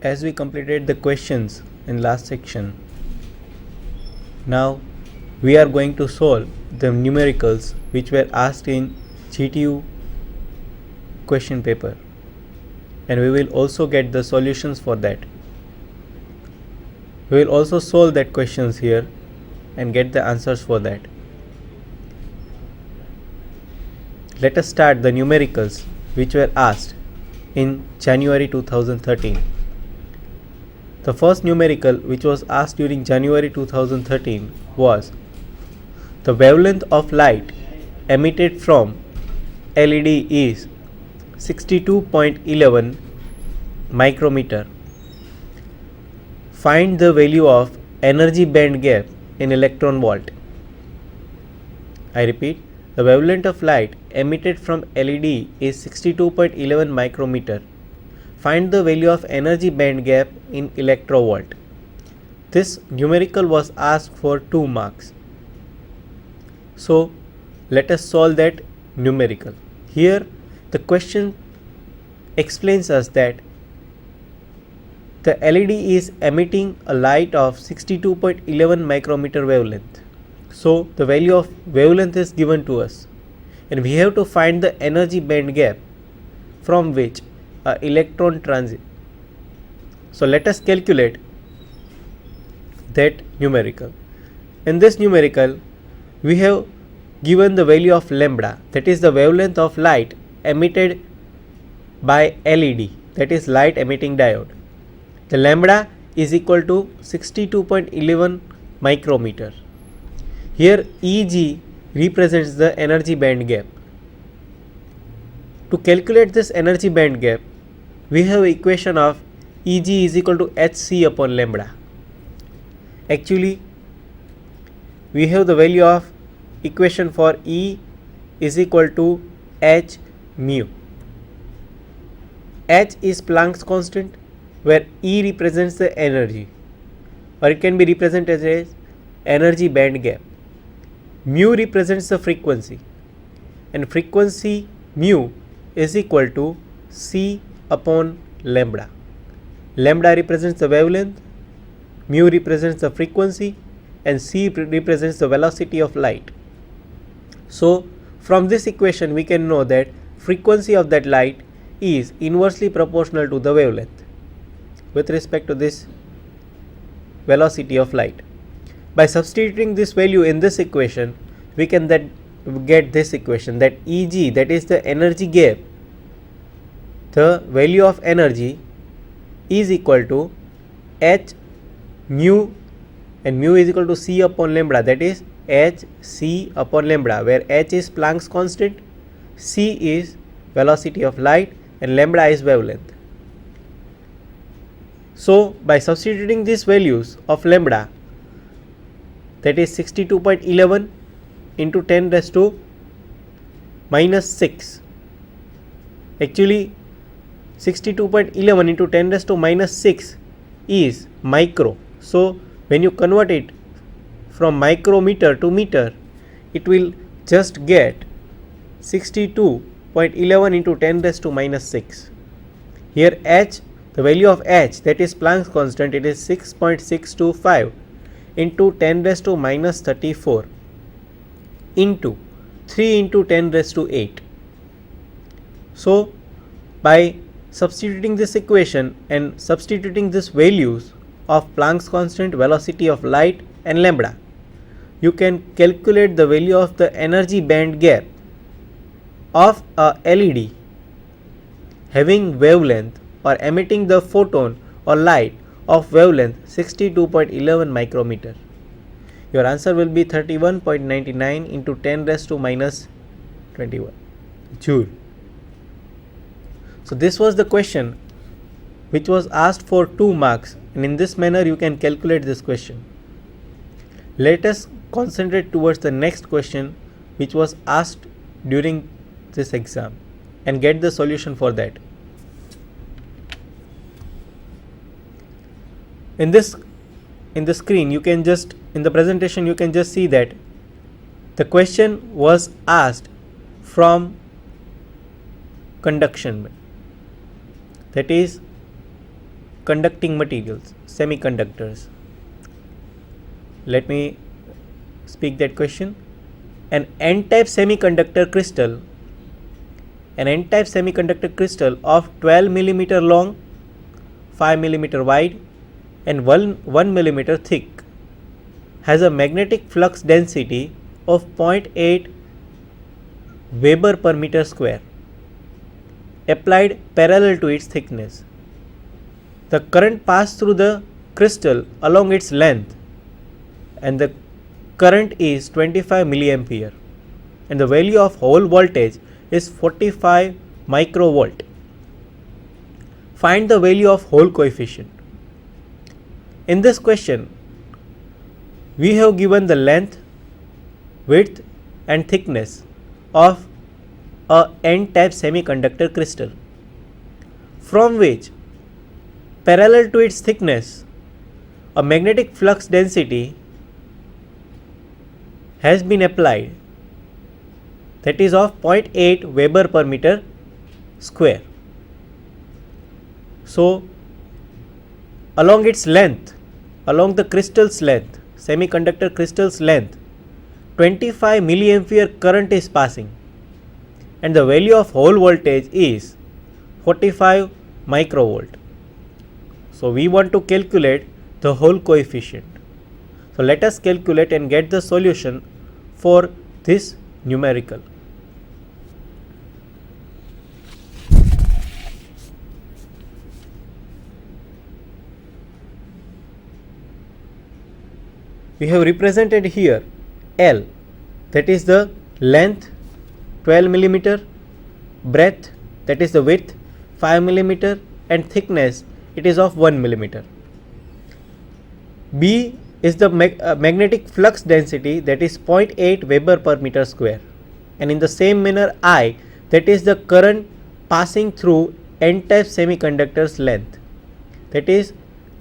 As we completed the questions in last section, now we are going to solve the numericals which were asked in GTU question paper, and we will also get the solutions for that. We will also solve that questions here and get the answers for that. Let us start the numericals which were asked in January 2013. The first numerical which was asked during January 2013 was the wavelength of light emitted from LED is 62.11 micrometer. Find the value of energy band gap in electron volt. I repeat, the wavelength of light emitted from LED is 62.11 micrometer. Find the value of energy band gap in electrovolt. This numerical was asked for 2 marks. So let us solve that numerical. Here the question explains us that the LED is emitting a light of 62.11 micrometer wavelength. So the value of wavelength is given to us, and we have to find the energy band gap from which electron transit. So let us calculate that numerical. In this numerical, we have given the value of lambda, that is the wavelength of light emitted by LED, that is light emitting diode. The lambda is equal to 62.11 micrometer. Here Eg represents the energy band gap. To calculate this energy band gap, we have equation of Eg is equal to Hc upon lambda. Actually, we have the value of equation for E is equal to H mu. H is Planck's constant, where E represents the energy, or it can be represented as energy band gap. Mu represents the frequency, and frequency mu is equal to C upon lambda. Lambda represents the wavelength, mu represents the frequency, and C represents the velocity of light. So from this equation we can know that frequency of that light is inversely proportional to the wavelength with respect to this velocity of light. By substituting this value in this equation, we can then get this equation, that Eg, that is the energy gap, the value of energy is equal to H mu, and mu is equal to C upon lambda, that is H C upon lambda, where H is Planck's constant, C is velocity of light, and lambda is wavelength. So by substituting these values of lambda, that is 62.11 into 10 raised to minus 6. Actually 62.11 into 10 raised to minus 6 is micro. So when you convert it from micrometer to meter, it will just get 62.11 into 10 raised to minus 6. Here H, the value of H, that is Planck's constant, it is 6.625 into 10 raised to minus 34 into 3 into 10 raised to 8. So by substituting this equation and substituting these values of Planck's constant, velocity of light, and lambda, you can calculate the value of the energy band gap of a LED having wavelength or emitting the photon or light of wavelength 62.11 micrometer. Your answer will be 31.99 into 10 raised to minus 21 joule. So this was the question which was asked for 2 marks, and in this manner you can calculate this question. Let us concentrate towards the next question which was asked during this exam and get the solution for that. In the screen you can just, in the presentation you can just see that the question was asked from conduction, that is conducting materials, semiconductors. Let me speak that question. An n-type semiconductor crystal, of 12 millimeter long, 5 millimeter wide and 1 millimeter thick has a magnetic flux density of 0.8 Weber per meter square applied parallel to its thickness. The current passed through the crystal along its length and the current is 25 milliampere and the value of hole voltage is 45 microvolt. Find the value of hole coefficient. In this question, we have given the length, width and thickness of a n-type semiconductor crystal, from which parallel to its thickness a magnetic flux density has been applied, that is of 0.8 Weber per meter square. So along its length, along the crystal's length, semiconductor crystal's length, 25 milliampere current is passing and the value of hole voltage is 45 microvolt. So we want to calculate the hole coefficient. So let us calculate and get the solution for this numerical. We have represented here L, that is the length 12 millimeter, breadth, that is the width 5 millimeter and thickness it is of 1 millimeter. B is the magnetic flux density, that is 0.8 Weber per meter square, and in the same manner I, that is the current passing through n-type semiconductor's length, that is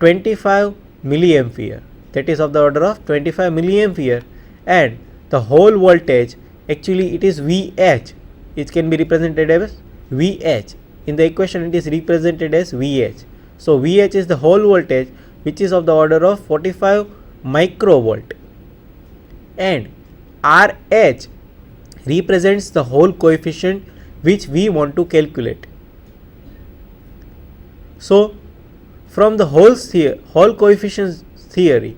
25 milliampere, that is of the order of 25 milliampere, and the hole voltage actually it is VH, it can be represented as VH. In the equation it is represented as VH. So VH is the hole voltage which is of the order of 45 microvolt, and RH represents the hole coefficient which we want to calculate. So from the hole coefficient theory,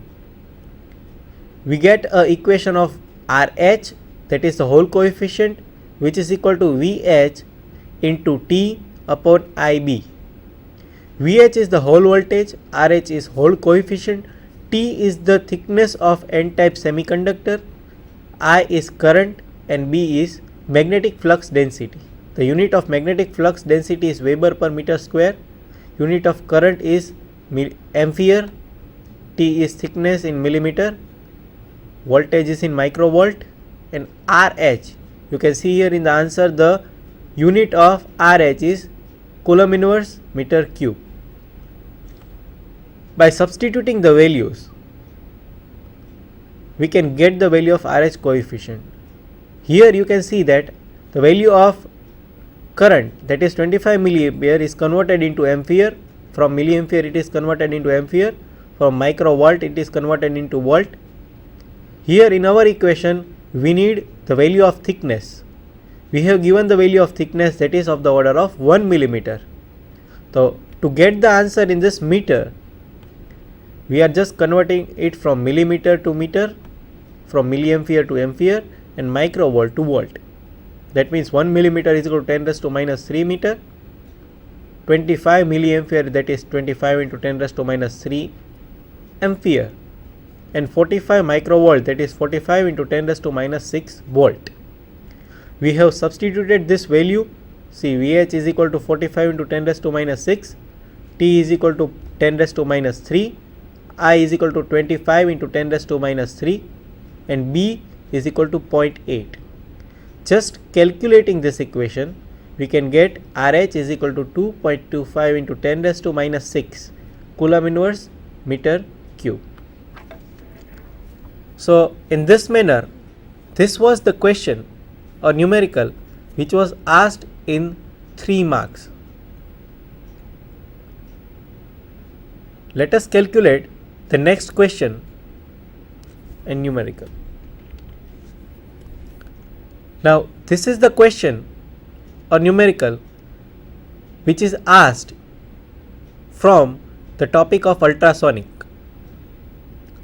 we get a equation of RH, that is the hole coefficient, which is equal to VH into T upon IB. VH is the hole voltage, RH is hole coefficient, T is the thickness of n-type semiconductor, I is current and B is magnetic flux density. The unit of magnetic flux density is Weber per meter square, unit of current is ampere, T is thickness in millimeter, voltage is in microvolt, and RH, you can see here in the answer the unit of RH is Coulomb inverse meter cube. By substituting the values, we can get the value of RH coefficient. Here you can see that the value of current, that is 25 milliampere, is converted into ampere. From milliampere it is converted into ampere. From microvolt it is converted into volt. Here in our equation we need the value of thickness. We have given the value of thickness, that is of the order of 1 millimeter. So to get the answer in this meter, we are just converting it from millimeter to meter, from milliampere to ampere, and microvolt to volt. That means 1 millimeter is equal to 10 raised to minus 3 meter. 25 milliampere, that is 25 into 10 raised to minus 3 ampere, and 45 microvolt, that is 45 into 10 raised to minus 6 volt. We have substituted this value. See, VH is equal to 45 into 10 raised to minus 6, T is equal to 10 raised to minus 3, I is equal to 25 into 10 raised to minus 3, and B is equal to 0.8. Just calculating this equation, we can get RH is equal to 2.25 into 10 raised to minus 6 Coulomb inverse meter cube. So in this manner, this was the question or numerical which was asked in 3 marks. Let us calculate the next question and numerical. Now this is the question or numerical which is asked from the topic of ultrasonic.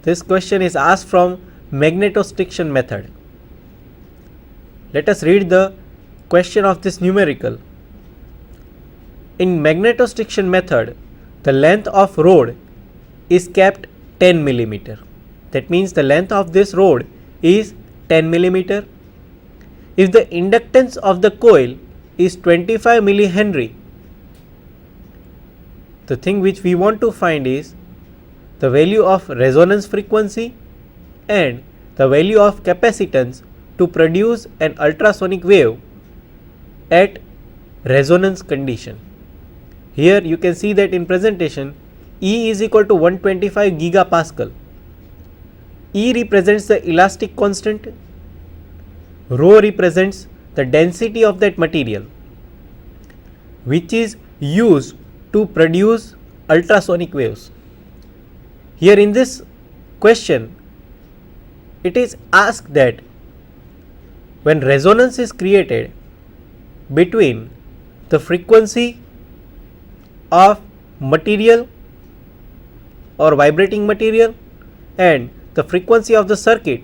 This question is asked from magnetostriction method. Let us read the question of this numerical. In magnetostriction method, the length of rod is kept 10 millimeter. That means the length of this rod is 10 millimeter. If the inductance of the coil is 25 millihenry, the thing which we want to find is the value of resonance frequency and the value of capacitance to produce an ultrasonic wave at resonance condition. Here you can see that in presentation E is equal to 125 gigapascal. E represents the elastic constant, rho represents the density of that material which is used to produce ultrasonic waves. Here in this question, it is asked that when resonance is created between the frequency of material or vibrating material and the frequency of the circuit,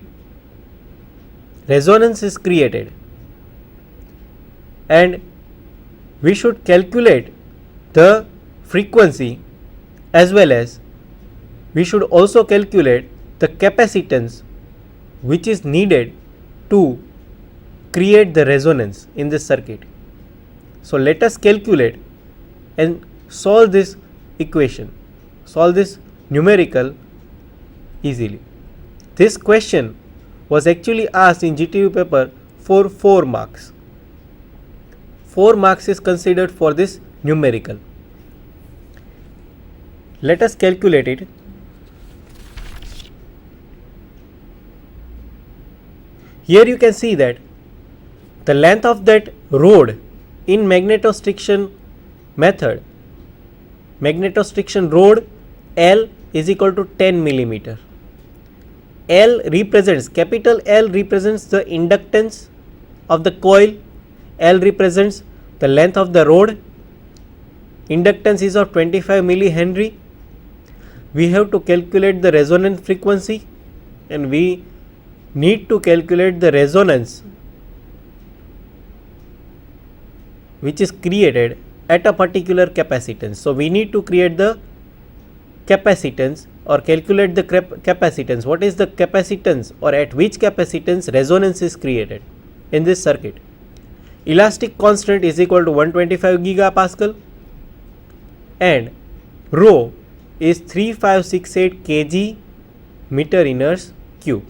resonance is created, and we should calculate the frequency as well as we should also calculate the capacitance which is needed to create the resonance in this circuit. So let us calculate and solve this equation, solve this numerical easily. This question was actually asked in GTU paper for 4 marks. 4 marks is considered for this numerical. Let us calculate it. Here you can see that the length of that rod in magnetostriction method, magnetostriction rod L is equal to 10 millimeter. L represents, capital L represents the inductance of the coil, L represents the length of the rod, inductance is of 25 millihenry. We have to calculate the resonance frequency and we need to calculate the resonance which is created at a particular capacitance. So we need to create the capacitance or calculate the capacitance. What is the capacitance or at which capacitance resonance is created in this circuit? Elastic constant is equal to 125 gigapascal and rho is 3568 kg meter inverse cube.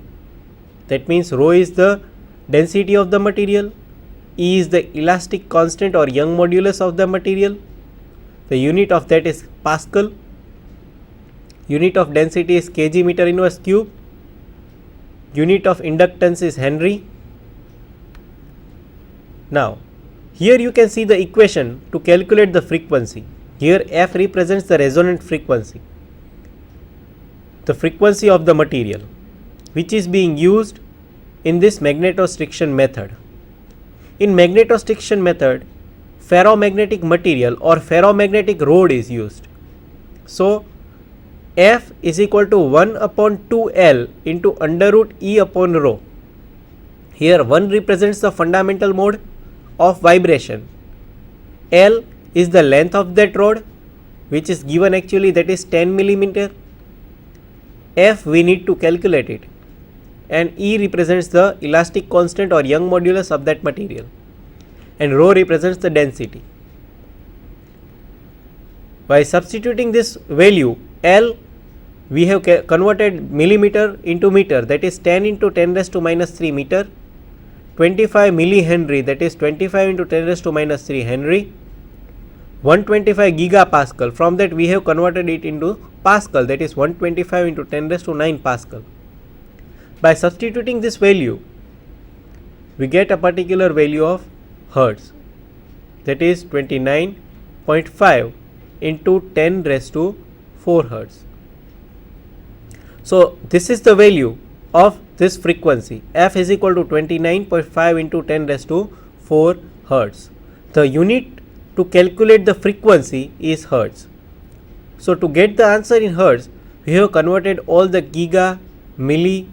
That means rho is the density of the material, E is the elastic constant or Young modulus of the material, the unit of that is Pascal, unit of density is kg meter inverse cube, unit of inductance is Henry. Now here you can see the equation to calculate the frequency. Here F represents the resonant frequency, the frequency of the material which is being used in this magnetostriction method. In magnetostriction method, ferromagnetic material or ferromagnetic rod is used. So F is equal to 1 upon 2L into under root E upon rho. Here 1 represents the fundamental mode of vibration. L is the length of that rod which is given actually, that is 10 millimeter. F we need to calculate it, and E represents the elastic constant or Young modulus of that material, and rho represents the density. By substituting this value L, we have converted millimeter into meter, that is 10 into 10 raised to minus 3 meter, 25 millihenry, that is 25 into 10 raised to minus 3 Henry, 125 gigapascal. From that we have converted it into Pascal, that is 125 into 10 raised to 9 Pascal. By substituting this value, we get a particular value of Hertz, that is 29.5 into 10 raised to 4 Hertz. So this is the value of this frequency. F is equal to 29.5 into 10 raised to 4 Hertz. The unit to calculate the frequency is Hertz. So to get the answer in Hertz, we have converted all the giga, milli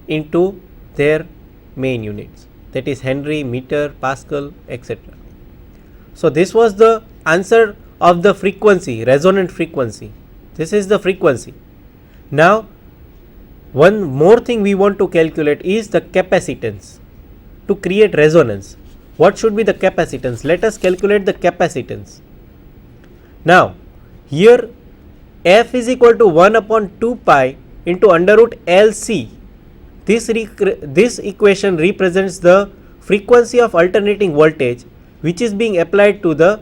into their main units, that is Henry, meter, Pascal, etc. So this was the answer of the frequency, resonant frequency. This is the frequency. Now one more thing we want to calculate is the capacitance to create resonance. What should be the capacitance? Let us calculate the capacitance. Now here F is equal to 1 upon 2 pi into under root LC. This equation represents the frequency of alternating voltage which is being applied to the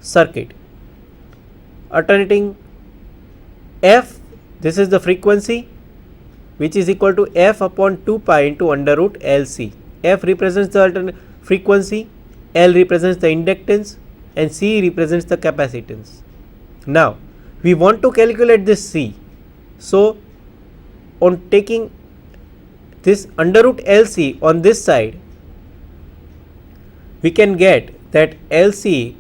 circuit. Alternating F, this is the frequency which is equal to F upon 2 pi into under root LC. F represents the alternate frequency, L represents the inductance, and C represents the capacitance. Now we want to calculate this C. So on taking this under root LC on this side, we can get that LC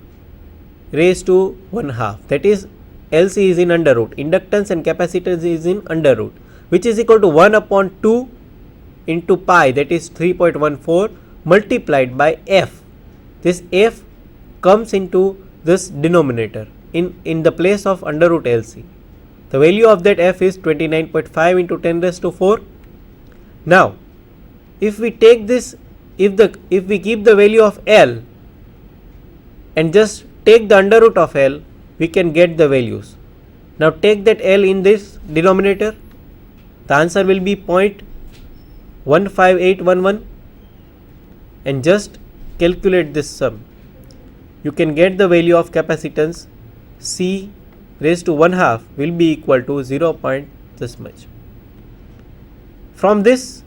raised to 1/2, that is LC is in under root, inductance and capacitance is in under root, which is equal to 1 upon 2 into pi, that is 3.14 multiplied by F. This F comes into this denominator in the place of under root LC. The value of that F is 29.5 into 10 raised to 4. Now if we take this, if we keep the value of L and just take the under root of L, we can get the values. Now take that L in this denominator, the answer will be 0.15811, and just calculate this sum. You can get the value of capacitance. C raised to 1/2 will be equal to 0. This much. From this,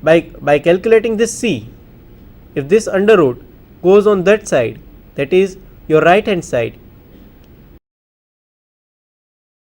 by calculating this C, if this under root goes on that side, that is your right hand side,